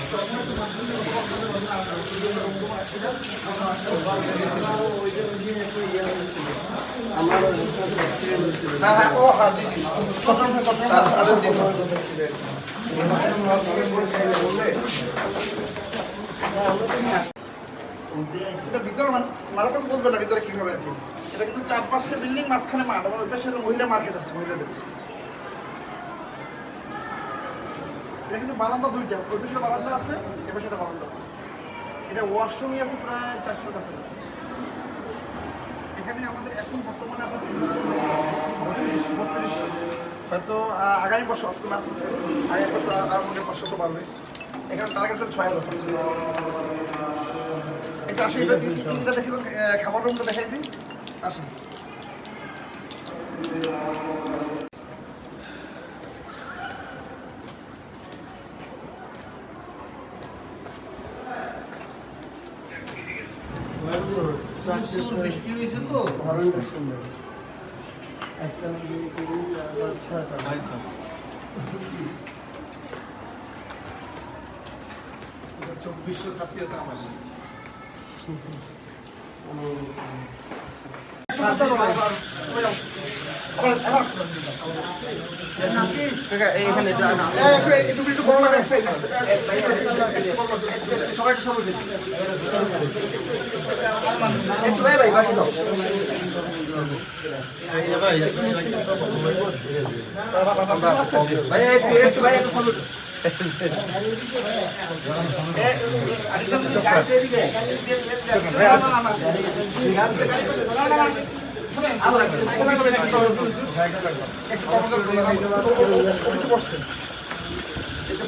ভিতরে মারা কথা বলবে না ভিতরে কিভাবে আর কি। এটা কিন্তু 4-5 বিল্ডিং মাঝখানে মাঠ, আমার ওই পাশে মহিলা মার্কেট আছে মহিলাদের। এটা কিন্তু বারান্দা দুইটা, ওই পাশে বারান্দা আছে, এ পাশে বারান্দা আছে। এটা ওয়াশরুমই আছে প্রায় 400 কাছাকাছি। এখানে আমাদের এখন বর্তমানে আছে 32, হয়তো আগামী বছর আসতে মাস আছে, আগামী বছর আর মনে 500 তো বাড়বে। এখানে টার্গেট 6000 আছে। এটা আসলে এটা দেখে খাবার রুমটা দেখাই দিই, আসেন। বৃষ্টি হয়েছে তো একটা 2400 ছাত্রী আছে আমার। এটা